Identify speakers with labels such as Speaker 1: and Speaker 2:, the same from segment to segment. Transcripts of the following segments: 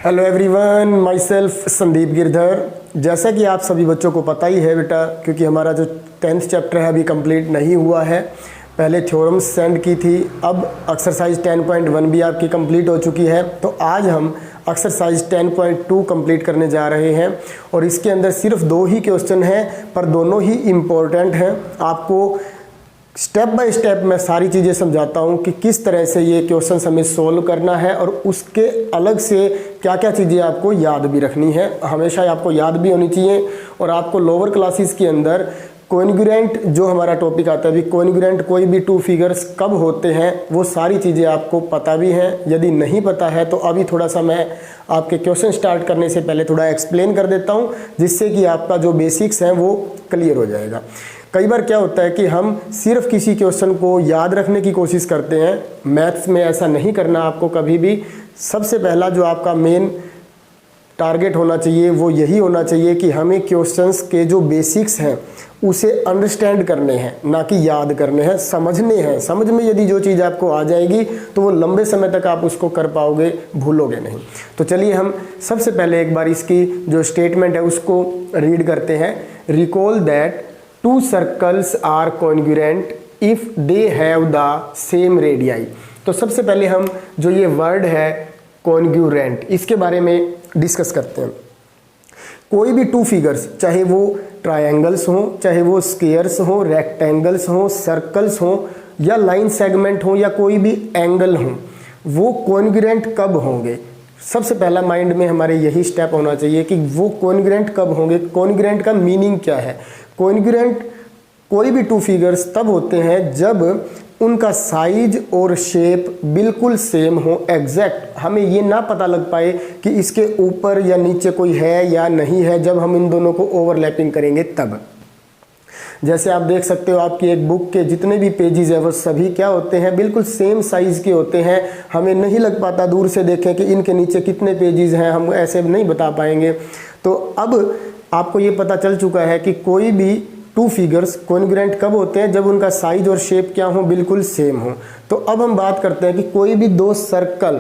Speaker 1: Hello everyone, my self Sandeep Girdhar. जैसा कि आप सभी बच्चों को पता ही है बेटा, क्योंकि हमारा जो 10th चैप्टर है अभी कंप्लीट नहीं हुआ है। पहले थ्योरम्स सेंड की थी, अब एक्सरसाइज 10.1 भी आपकी कंप्लीट हो चुकी है। तो आज हम एक्सरसाइज 10.2 कंप्लीट करने जा रहे हैं और इसके अंदर सिर्फ 2 ही क्वेश्चन हैं, पर दोनों ही इम्पोर्टेंट हैं। आपको स्टेप बाय स्टेप मैं सारी चीज़ें समझाता हूँ कि किस तरह से ये क्वेश्चन हमें सोल्व करना है और उसके अलग से क्या क्या चीज़ें आपको याद भी रखनी है। हमेशा आपको याद भी होनी चाहिए। और आपको लोअर क्लासेस के अंदर कोइन्ग्रुएंट जो हमारा टॉपिक आता है, अभी कोइन्ग्रुएंट कोई भी 2 फिगर्स कब होते हैं वो सारी चीज़ें आपको पता भी हैं। यदि नहीं पता है तो अभी थोड़ा सा मैं आपके क्वेश्चन स्टार्ट करने से पहले थोड़ा एक्सप्लेन कर देता हूँ, जिससे कि आपका जो बेसिक्स हैं वो क्लियर हो जाएगा। कई बार क्या होता है कि हम सिर्फ किसी क्वेश्चन को याद रखने की कोशिश करते हैं। मैथ्स में ऐसा नहीं करना आपको कभी भी। सबसे पहला जो आपका मेन टारगेट होना चाहिए वो यही होना चाहिए कि हमें क्वेश्चंस के जो बेसिक्स हैं उसे अंडरस्टैंड करने हैं, ना कि याद करने हैं, समझने हैं। समझ में यदि जो चीज़ आपको आ जाएगी तो वो लंबे समय तक आप उसको कर पाओगे, भूलोगे नहीं। तो चलिए हम सबसे पहले एक बार इसकी जो स्टेटमेंट है उसको रीड करते हैं। Recall that 2 circles are congruent if they have the same radii. तो सबसे पहले हम जो ये वर्ड है कॉन्ग्रुएंट, इसके बारे में डिस्कस करते हैं। कोई भी 2 फिगर्स, चाहे वो ट्रायंगल्स हों, चाहे वो स्क्वायर्स हों, रेक्टेंगल्स हों, सर्कल्स हों, या लाइन सेगमेंट हों, या कोई भी एंगल हों, वो कॉन्ग्रुएंट कब होंगे। सबसे पहला माइंड में हमारे यही स्टेप होना चाहिए कि वो कॉन्ग्रुएंट कब होंगे। कॉन्ग्रुएंट का मीनिंग क्या है। कॉन्ग्रुएंट कोई भी 2 फिगर्स तब होते हैं जब उनका साइज और शेप बिल्कुल सेम हो, एग्जैक्ट। हमें ये ना पता लग पाए कि इसके ऊपर या नीचे कोई है या नहीं है, जब हम इन दोनों को ओवरलैपिंग करेंगे तब। जैसे आप देख सकते हो आपकी एक बुक के जितने भी पेजेस है वो सभी क्या होते हैं, बिल्कुल सेम साइज के होते हैं। हमें नहीं लग पाता दूर से देखें कि इनके नीचे कितने पेजेस हैं, हम ऐसे नहीं बता पाएंगे। तो अब आपको ये पता चल चुका है कि कोई भी 2 फिगर्स कॉन्ग्रुएंट कब होते हैं, जब उनका साइज और शेप क्या हो, बिल्कुल सेम हो। तो अब हम बात करते हैं कि कोई भी 2 सर्कल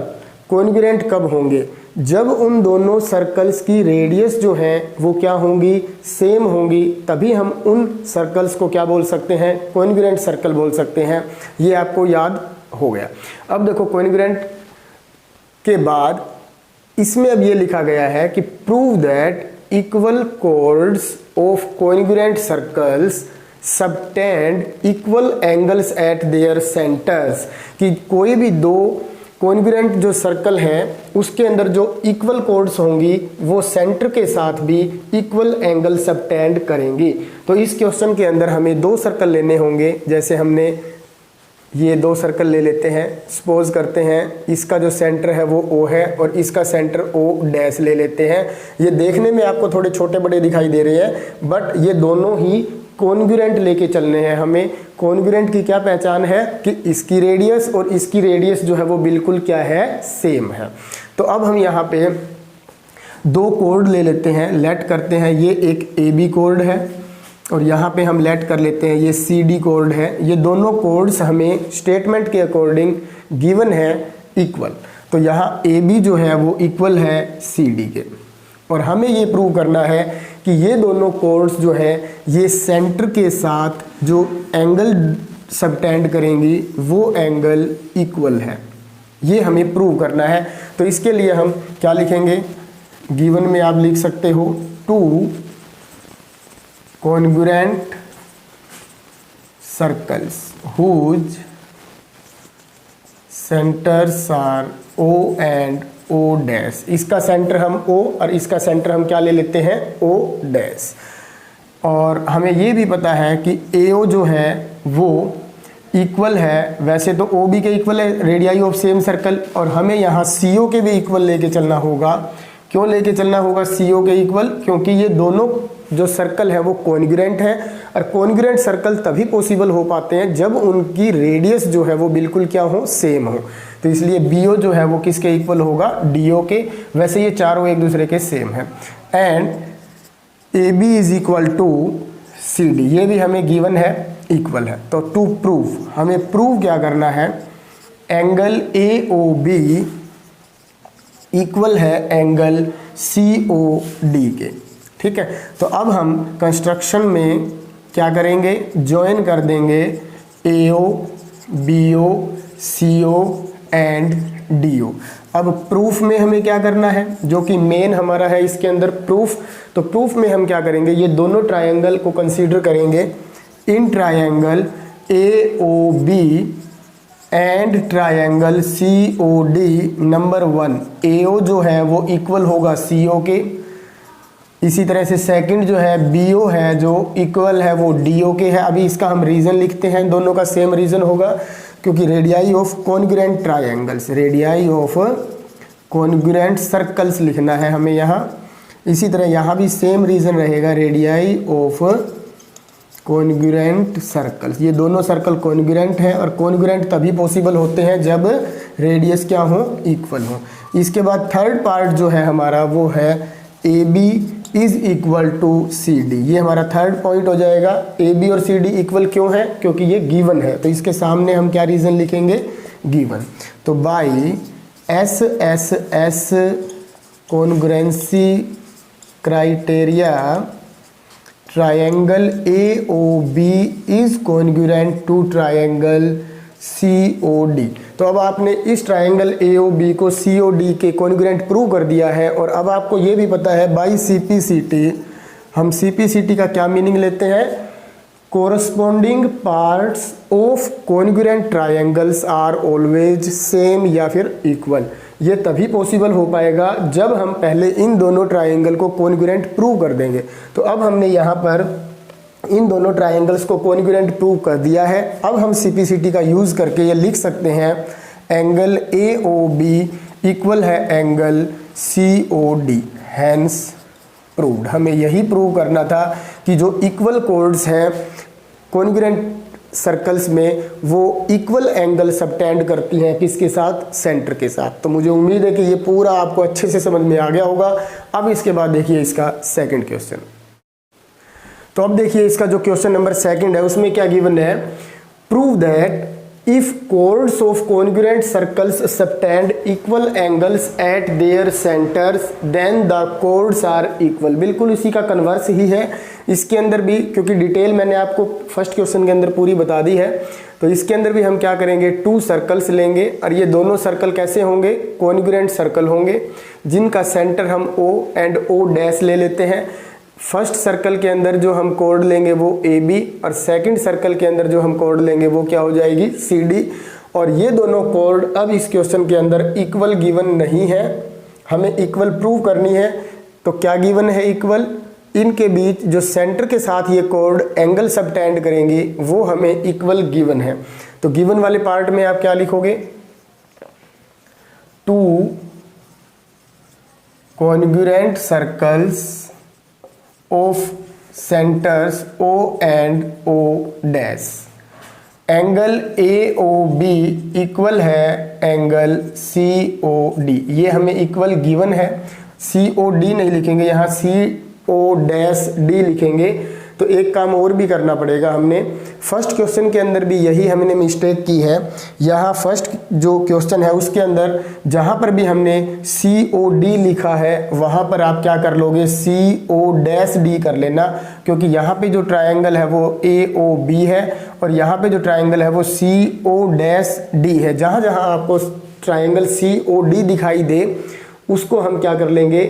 Speaker 1: कॉन्ग्रुएंट कब होंगे, जब उन दोनों सर्कल्स की रेडियस जो है वो क्या होंगी, सेम होंगी। तभी हम उन सर्कल्स को क्या बोल सकते हैं, कॉन्ग्रुएंट सर्कल बोल सकते हैं। ये आपको याद हो गया। अब देखो कॉन्ग्रुएंट के बाद इसमें अब ये लिखा गया है कि prove that equal chords of congruent circles subtend equal angles at their centres. कि कोई भी 2 कॉन्ग्रुएंट जो सर्कल हैं उसके अंदर जो इक्वल कोर्ड्स होंगी वो सेंटर के साथ भी इक्वल एंगल सबटेंड करेंगी। तो इस क्वेश्चन के अंदर हमें 2 सर्कल लेने होंगे। जैसे हमने ये 2 सर्कल ले लेते हैं। सपोज करते हैं इसका जो सेंटर है वो O है और इसका सेंटर O' ले लेते हैं। ये देखने में आपको थोड़े छोटे बड़े दिखाई दे रहे हैं, बट ये दोनों ही कॉन्ग्रुएंट लेके चलने हैं। हमें कॉन्ग्रुएंट की क्या पहचान है कि इसकी रेडियस और इसकी रेडियस जो है वो बिल्कुल क्या है, सेम है। तो अब हम यहाँ पे 2 कोड ले लेते हैं, लेट करते हैं। ये एक AB कोड है और यहाँ पे हम लेट कर लेते हैं ये CD कोड है। ये दोनों कोड्स हमें स्टेटमेंट के अकॉर्डिंग गिवन है इक्वल। तो यहाँ AB जो है वो इक्वल है CD के, और हमें ये प्रूव करना है कि ये दोनों कोड्स जो है ये सेंटर के साथ जो एंगल सबटेंड करेंगी वो एंगल इक्वल है। ये हमें प्रूव करना है। तो इसके लिए हम क्या लिखेंगे, गिवन में आप लिख सकते हो 2 congruent circles whose centers are O and O'। इसका सेंटर हम O और इसका सेंटर हम क्या ले लेते हैं, O'। और हमें ये भी पता है कि AO जो है वो इक्वल है, वैसे तो OB के इक्वल है, रेडियाई ऑफ सेम सर्कल। और हमें यहाँ CO के भी इक्वल लेके चलना होगा। क्यों लेके चलना होगा CO के इक्वल, क्योंकि ये दोनों जो सर्कल है वो कॉन्ग्रुएंट है। और कॉन्ग्रुएंट सर्कल तभी पॉसिबल हो पाते हैं जब उनकी रेडियस जो है वो बिल्कुल क्या हो, सेम हो। तो इसलिए BO जो है वो किसके इक्वल होगा, DO के। वैसे ये चारों एक दूसरे के सेम है। And AB is equal to CD, ये भी हमें गिवन है इक्वल है। तो टू प्रूव, हमें प्रूव क्या करना है, एंगल AOB इक्वल है एंगल COD के। ठीक है, तो अब हम कंस्ट्रक्शन में क्या करेंगे, ज्वाइन कर देंगे AO, BO, CO and DO। अब प्रूफ में हमें क्या करना है, जो कि मेन हमारा है इसके अंदर प्रूफ। तो प्रूफ में हम क्या करेंगे, ये दोनों ट्रायंगल को कंसीडर करेंगे in triangle AOB and triangle COD। Number 1 AO जो है वो इक्वल होगा CO के, इसी तरह से सेकंड जो है BO है जो इक्वल है वो DO के है। अभी इसका हम रीज़न लिखते हैं, दोनों का सेम रीज़न होगा क्योंकि radii of congruent triangles, radii of congruent circles लिखना है हमें यहाँ। इसी तरह यहाँ भी सेम रीज़न रहेगा, रेडियाई ऑफ कॉन्ग्रुएंट सर्कल्स। ये दोनों सर्कल कॉन्ग्रुएंट हैं और कॉन्ग्रुएंट तभी पॉसिबल होते हैं जब रेडियस क्या हो, इक्वल हो। इसके बाद थर्ड पार्ट जो है हमारा वो है AB is equal to CD। ये हमारा थर्ड पॉइंट हो जाएगा। AB और CD इक्वल क्यों है, क्योंकि ये गिवन है, तो इसके सामने हम क्या रीज़न लिखेंगे, गिवन। तो by SSS congruency criteria triangle AOB is congruent to triangle COD। तो अब आपने इस ट्रायंगल AOB को COD के कॉन्ग्रुएंट प्रूव कर दिया है। और अब आपको ये भी पता है बाई CPCT, हम CPCT का क्या मीनिंग लेते हैं, corresponding parts of congruent triangles are always same या फिर इक्वल। ये तभी पॉसिबल हो पाएगा जब हम पहले इन दोनों ट्रायंगल को कॉन्ग्रुएंट प्रूव कर देंगे। तो अब हमने यहाँ पर इन दोनों ट्रायंगल्स को कॉन्ग्रुएंट प्रूव कर दिया है। अब हम CPCT का यूज़ करके ये लिख सकते हैं एंगल AOB इक्वल है एंगल COD, हैंस प्रूव्ड। हमें यही प्रूव करना था कि जो इक्वल कोड्स हैं कॉन्ग्रुएंट सर्कल्स में वो इक्वल एंगल सबटेंड करती हैं, किसके साथ, सेंटर के साथ। तो मुझे उम्मीद है कि ये पूरा आपको अच्छे से समझ में आ गया होगा। अब इसके बाद देखिए इसका सेकंड क्वेश्चन। तो अब देखिए इसका जो क्वेश्चन नंबर सेकंड है उसमें क्या गिवन है, prove that if chords of congruent circles subtend equal angles at their centres then the chords are equal. बिल्कुल इसी का कन्वर्स ही है इसके अंदर भी, क्योंकि डिटेल मैंने आपको फर्स्ट क्वेश्चन के अंदर पूरी बता दी है। तो इसके अंदर भी हम क्या करेंगे, 2 सर्कल्स लेंगे और ये दोनों सर्कल कैसे होंगे, कॉन्ग्रुएंट सर्कल होंगे, जिनका सेंटर हम O एंड O' ले लेते हैं। फर्स्ट सर्कल के अंदर जो हम कोड लेंगे वो AB और सेकंड सर्कल के अंदर जो हम कोड लेंगे वो क्या हो जाएगी, CD। और ये दोनों कोड अब इस क्वेश्चन के अंदर इक्वल गिवन नहीं है, हमें इक्वल प्रूव करनी है। तो क्या गिवन है, इक्वल। इनके बीच जो सेंटर के साथ ये कोड एंगल सबटेंड करेंगी वो हमें इक्वल गिवन है। तो गिवन वाले पार्ट में आप क्या लिखोगे, 2 congruent circles of centers O and O dash, angle AOB equal है एंगल COD। ये हमें इक्वल गिवन है, COD नहीं लिखेंगे, यहाँ CO'D लिखेंगे। तो एक काम और भी करना पड़ेगा, हमने फर्स्ट क्वेश्चन के अंदर भी यही हमने मिस्टेक की है। यहाँ फर्स्ट जो क्वेश्चन है उसके अंदर जहाँ पर भी हमने COD लिखा है वहाँ पर आप क्या कर लोगे, CO'D कर लेना, क्योंकि यहाँ पे जो ट्रायंगल है वो AOB है और यहाँ पे जो ट्रायंगल है वो CO'D है। जहाँ जहाँ आपको ट्रायंगल COD दिखाई दे उसको हम क्या कर लेंगे,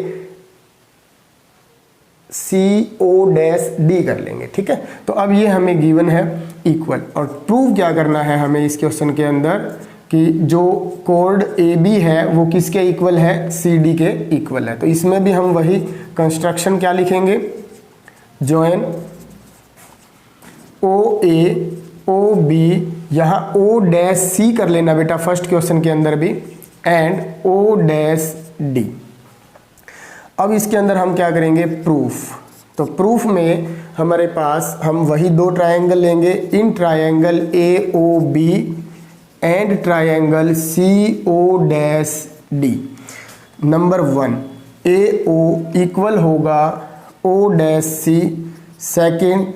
Speaker 1: CO'D कर लेंगे। ठीक है, तो अब ये हमें गिवन है इक्वल। और प्रूव क्या करना है हमें इस क्वेश्चन के अंदर कि जो कोड AB है वो किसके इक्वल है, CD के इक्वल है। तो इसमें भी हम वही कंस्ट्रक्शन क्या लिखेंगे, जॉइन OA OB, यहाँ O'C कर लेना बेटा फर्स्ट क्वेश्चन के अंदर भी, एंड O'D। अब इसके अंदर हम क्या करेंगे, प्रूफ। तो प्रूफ में हमारे पास हम वही 2 ट्रायंगल लेंगे, in triangle AOB and triangle CO'D। Number 1 AO equal होगा O'c, सेकेंड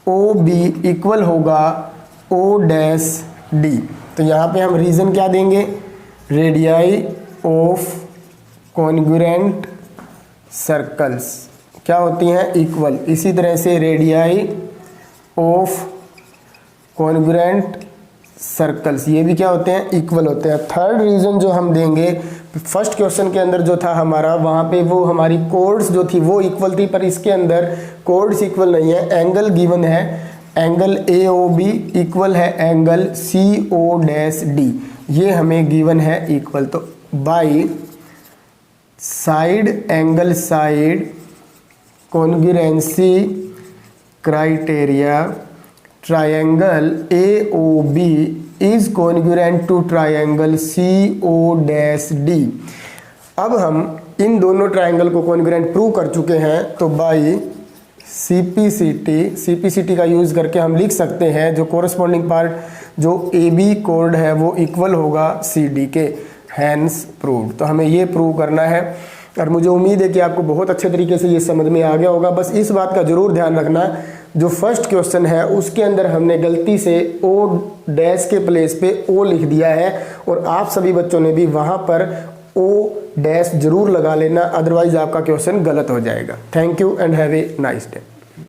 Speaker 1: OB इक्वल होगा O'd। तो यहाँ पे हम रीज़न क्या देंगे, रेडियाई ऑफ कॉन्ग्रुएंट सर्कल्स क्या होती हैं? इक्वल। इसी तरह से रेडियाई ऑफ कॉन्ग्रुएंट सर्कल्स ये भी क्या होते हैं? इक्वल होते हैं। थर्ड रीजन जो हम देंगे, फर्स्ट क्वेश्चन के अंदर जो था हमारा, वहाँ पे वो हमारी कोड्स जो थी वो इक्वल थी, पर इसके अंदर कोड्स इक्वल नहीं है। एंगल गिवन है, एंगल AOB इक्वल है एंगल CO'D, ये हमें गिवन है इक्वल। तो by side angle side congruency criteria triangle AOB is congruent to triangle CO'D। अब हम इन दोनों ट्रायंगल को कॉन्ग्रुएंट प्रूव कर चुके हैं, तो बाई CPCT का यूज़ करके हम लिख सकते हैं जो कोरस्पॉन्डिंग पार्ट जो AB कोड है वो इक्वल होगा CD के, हैंस प्रूव्ड। तो हमें ये प्रूव करना है और मुझे उम्मीद है कि आपको बहुत अच्छे तरीके से ये समझ में आ गया होगा। बस इस बात का ज़रूर ध्यान रखना, जो फर्स्ट क्वेश्चन है उसके अंदर हमने गलती से O' के प्लेस पे O लिख दिया है, और आप सभी बच्चों ने भी वहाँ पर O' जरूर लगा लेना, अदरवाइज आपका क्वेश्चन गलत हो जाएगा। Thank you and have a nice day.